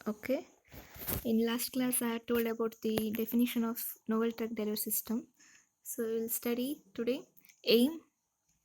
Okay. In last class, I had told about the definition of novel drug delivery system. So we'll study today aim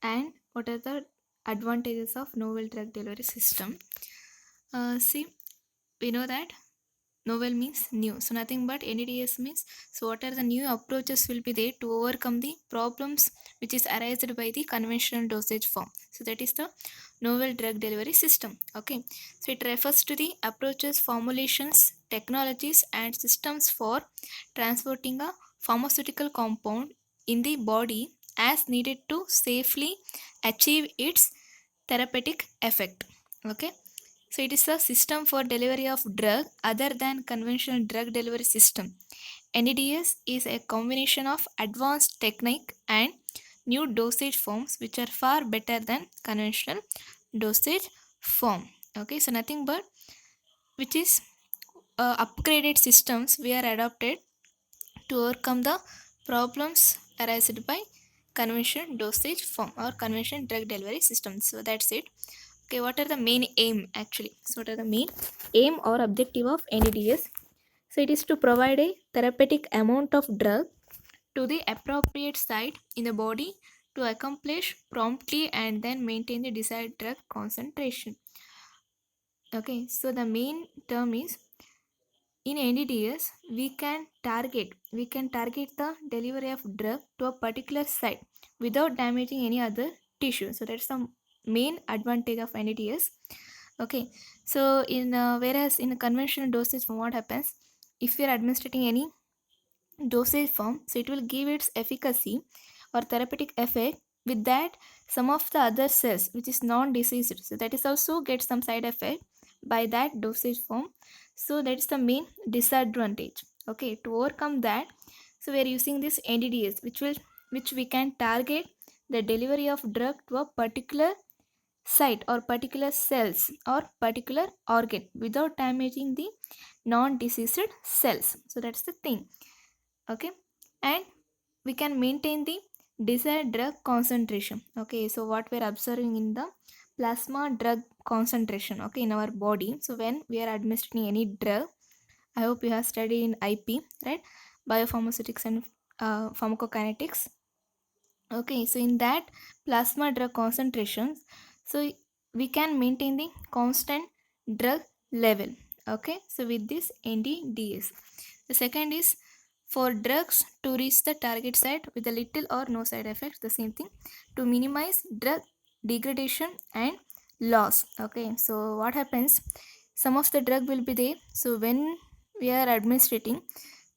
and what are the advantages of novel drug delivery system. See, we know that novel means new, so nothing but NDDS means, so what are the new approaches will be there to overcome the problems which is arised by the conventional dosage form. So that is the novel drug delivery system. Okay, so it refers to the approaches, formulations, technologies and systems for transporting a pharmaceutical compound in the body as needed to safely achieve its therapeutic effect. Okay, so it is a system for delivery of drug other than conventional drug delivery system. NDDS is a combination of advanced technique and new dosage forms which are far better than conventional dosage form. Okay, so nothing but which is upgraded systems we are adopted to overcome the problems arised by conventional dosage form or conventional drug delivery system. So that's it. Okay, what are the main aim actually? So what are the main aim or objective of NDDS? So it is to provide a therapeutic amount of drug to the appropriate site in the body to accomplish promptly and then maintain the desired drug concentration. Okay, so the main term is in NDDS we can target the delivery of drug to a particular site without damaging any other tissue. So that's the main advantage of NDDS. Okay, so in whereas in a conventional dosage form, what happens if we are administering any dosage form? So it will give its efficacy or therapeutic effect. With that, some of the other cells which is non-diseased, so that is also get some side effect by that dosage form. So that is the main disadvantage. Okay, to overcome that, so we are using this NDDS, which we can target the delivery of drug to a particular site or particular cells or particular organ without damaging the non-diseased cells. So that's the thing. Okay, and we can maintain the desired drug concentration. Okay, so what we're observing in the plasma drug concentration, okay, in our body. So when we are administering any drug, I hope you have studied in IP, right? Biopharmaceutics and pharmacokinetics. Okay, so in that plasma drug concentrations, so we can maintain the constant drug level. Okay, so with this NDDS. The second is for drugs to reach the target site with a little or no side effects, the same thing, to minimize drug degradation and loss. Okay, so what happens? Some of the drug will be there. So when we are administrating,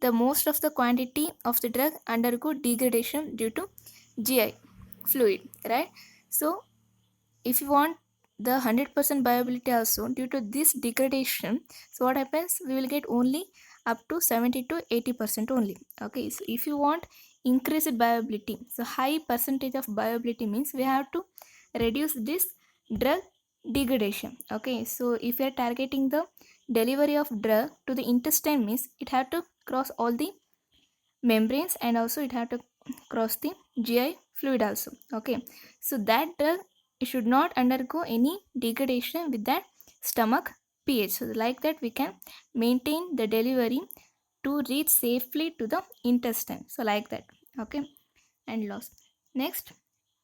the most of the quantity of the drug undergo degradation due to GI fluid, right? So if you want the 100% viability also due to this degradation, so what happens? We will get only up to 70 to 80% only. Okay, so if you want increased viability, so high percentage of viability means we have to reduce this drug degradation. Okay, so if we are targeting the delivery of drug to the intestine means it have to cross all the membranes and also it have to cross the GI fluid also. Okay, so that drug should not undergo any degradation with that stomach pH. So like that we can maintain the delivery to reach safely to the intestine. So like that. Okay, and loss. Next,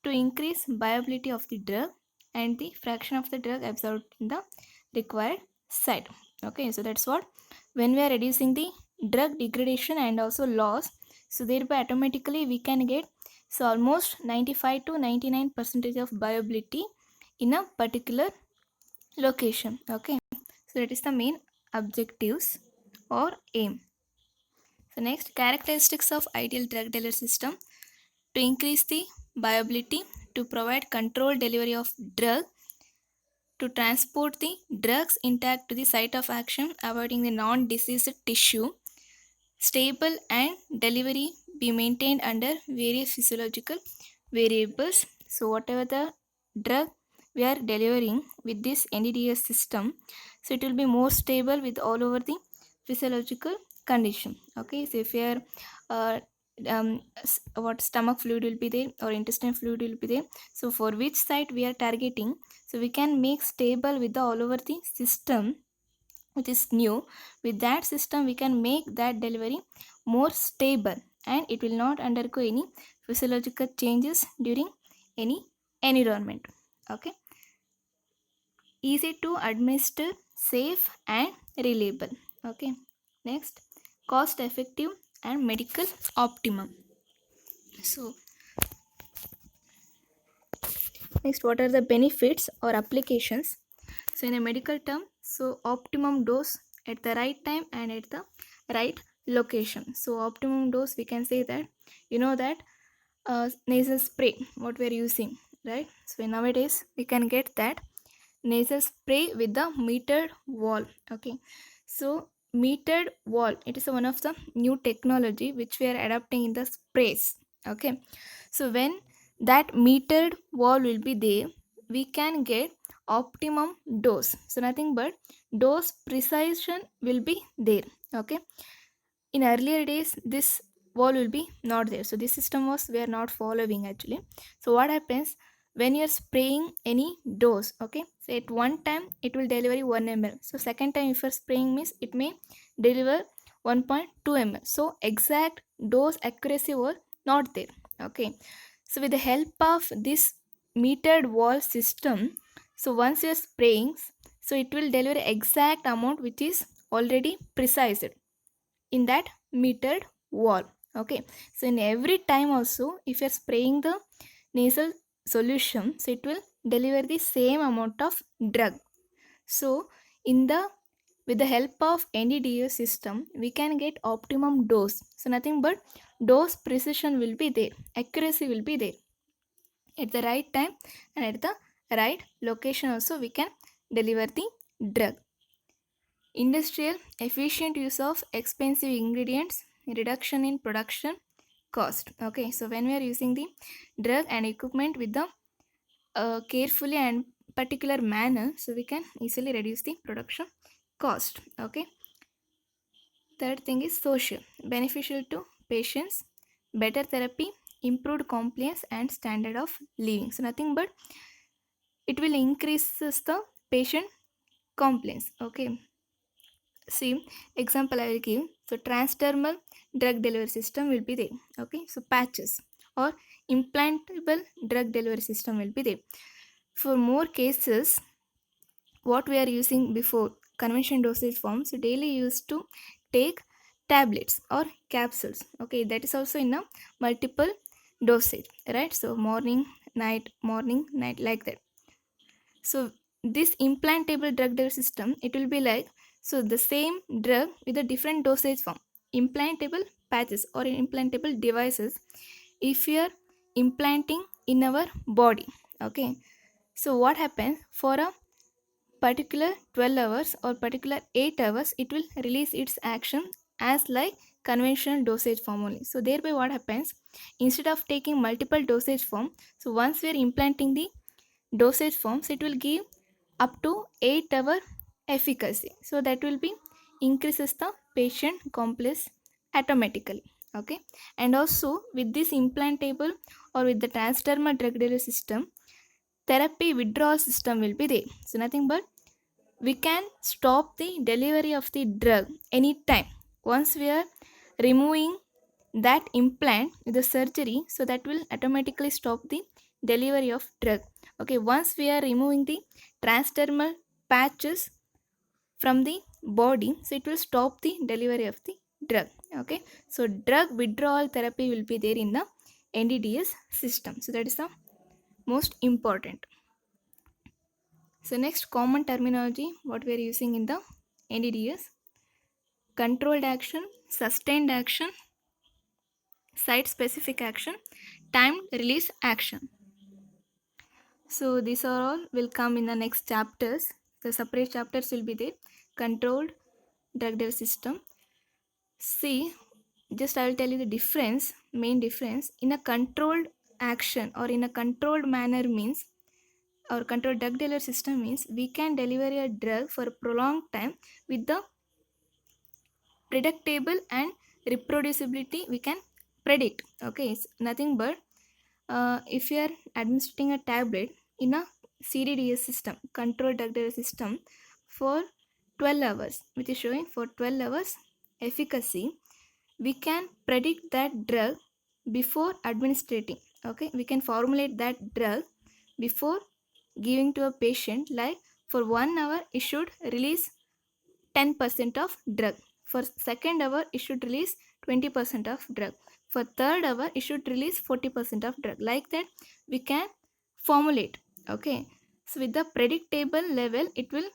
to increase viability of the drug and the fraction of the drug absorbed in the required site. Okay, so that's what when we are reducing the drug degradation and also loss, so thereby automatically we can get so almost 95 to 99 percentage of viability in a particular location. Okay, so that is the main objectives or aim. So next, characteristics of ideal drug delivery system: to increase the viability, to provide controlled delivery of drug, to transport the drugs intact to the site of action, avoiding the non-diseased tissue, stable and delivery be maintained under various physiological variables. So whatever the drug we are delivering with this NDDS system, so it will be more stable with all over the physiological condition. Okay, so if you are what stomach fluid will be there or intestinal fluid will be there, so for which site we are targeting, so we can make stable with the all over the system which is new. With that system, we can make that delivery more stable, and it will not undergo any physiological changes during any environment. Okay, easy to administer, safe and reliable. Okay, next, cost effective and medical optimum. So next, what are the benefits or applications? So in a medical term, so optimum dose at the right time and at the right location. So optimum dose, we can say that, you know that nasal spray what we are using, right? So nowadays we can get that nasal spray with the metered wall. Okay, so metered wall, it is one of the new technology which we are adapting in the sprays. Okay, so when that metered wall will be there, we can get optimum dose. So nothing but dose precision will be there. Okay, in earlier days this wall will be not there, so this system was we are not following actually. So what happens, when you're spraying any dose, okay, so at one time it will deliver 1 ml, so second time if you're spraying means it may deliver 1.2 ml, so exact dose accuracy was not there. Okay, so with the help of this metered wall system, so once you're spraying, so it will deliver exact amount which is already precised in that metered wall. Okay, so in every time also if you're spraying the nasal solution, so it will deliver the same amount of drug. So in the with the help of NDDO system, we can get optimum dose. So nothing but dose precision will be there, accuracy will be there at the right time and at the right location also we can deliver the drug. Industrial efficient use of expensive ingredients, reduction in production cost. Okay, so when we are using the drug and equipment with the carefully and particular manner, so we can easily reduce the production cost. Okay, third thing is social, beneficial to patients, better therapy, improved compliance and standard of living. So nothing but it will increases the patient compliance. Okay, see example I will give. So transdermal drug delivery system will be there. Okay, so patches or implantable drug delivery system will be there. For more cases, what we are using before convention dosage forms, so daily used to take tablets or capsules. Okay, that is also in a multiple dosage, right? So morning night like that. So this implantable drug delivery system, it will be like, so the same drug with a different dosage form, implantable patches or implantable devices, if you are implanting in our body. Okay, so what happens, for a particular 12 hours or particular 8 hours, it will release its action as like conventional dosage form only. So thereby what happens, instead of taking multiple dosage form, so once we are implanting the dosage forms, it will give up to 8-hour efficacy. So that will be increases the patient compliance automatically. Okay, and also with this implantable or with the transdermal drug delivery system, therapy withdrawal system will be there. So nothing but we can stop the delivery of the drug anytime once we are removing that implant with the surgery, so that will automatically stop the delivery of drug. Okay, once we are removing the transdermal patches from the body, so it will stop the delivery of the drug. Okay, so drug withdrawal therapy will be there in the NDDS system, so that is the most important. So next, common terminology what we are using in the NDDS: controlled action, sustained action, site specific action, timed release action. So these are all will come in the next chapters. The separate chapters will be there. Controlled drug delivery system. See, just I will tell you the difference, main difference. In a controlled action or in a controlled manner means, or controlled drug delivery system means, we can deliver a drug for a prolonged time with the predictable and reproducibility we can predict. Okay, it's nothing but if you are administering a tablet in a CDDS system, controlled drug delivery system, for 12 hours, which is showing for 12 hours efficacy, we can predict that drug before administrating. Okay, we can formulate that drug before giving to a patient, like for 1 hour it should release 10% of drug, for second hour it should release 20% of drug, for third hour it should release 40% of drug, like that we can formulate. Okay, so with the predictable level it will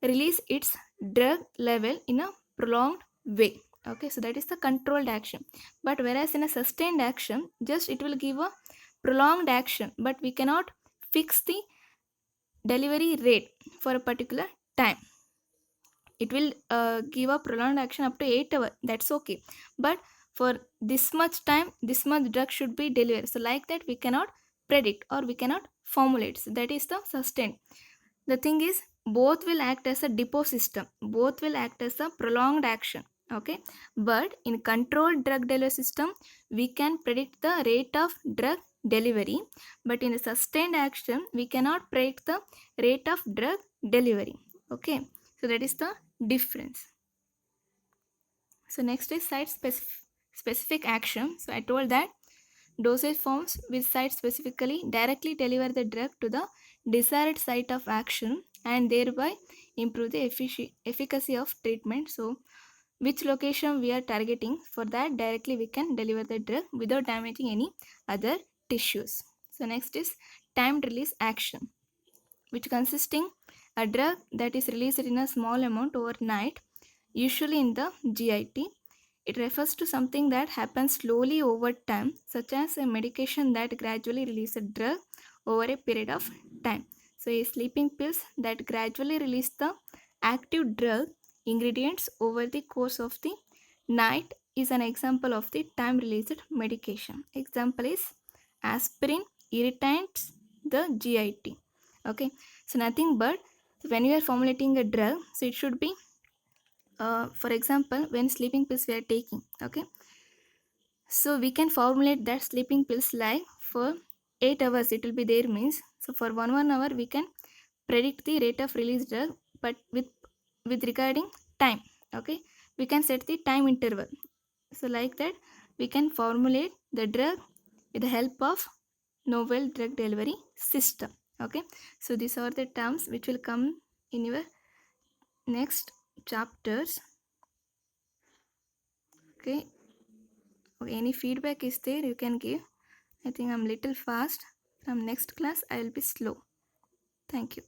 release its drug level in a prolonged way. Okay, so that is the controlled action. But whereas in a sustained action, just it will give a prolonged action, but we cannot fix the delivery rate for a particular time. It will give a prolonged action up to 8 hours, that's okay, but for this much time this much drug should be delivered, so like that we cannot predict or we cannot formulate. So that is the sustained. The thing is, both will act as a depot system, both will act as a prolonged action. Okay, but in controlled drug delivery system we can predict the rate of drug delivery, but in a sustained action we cannot predict the rate of drug delivery. Okay, so that is the difference. So next is site specific action. So I told that dosage forms which site specifically directly deliver the drug to the desired site of action and thereby improve the efficacy of treatment. So which location we are targeting, for that directly we can deliver the drug without damaging any other tissues. So next is timed release action, which consisting a drug that is released in a small amount overnight, usually in the GIT. It refers to something that happens slowly over time, such as a medication that gradually releases a drug over a period of time. So, a sleeping pills that gradually release the active drug ingredients over the course of the night is an example of the time released medication. Example is aspirin irritates the GIT. Okay, so nothing but when you are formulating a drug, so it should be for example when sleeping pills we are taking. Okay, so we can formulate that sleeping pills like for 8 hours it will be there means, so for 1 hour we can predict the rate of release drug, but with regarding time. Okay, we can set the time interval, so like that we can formulate the drug with the help of novel drug delivery system. Okay, so these are the terms which will come in your next chapters. Okay, okay, any feedback is there you can give. I think I'm little fast. From next class I will be slow. Thank you.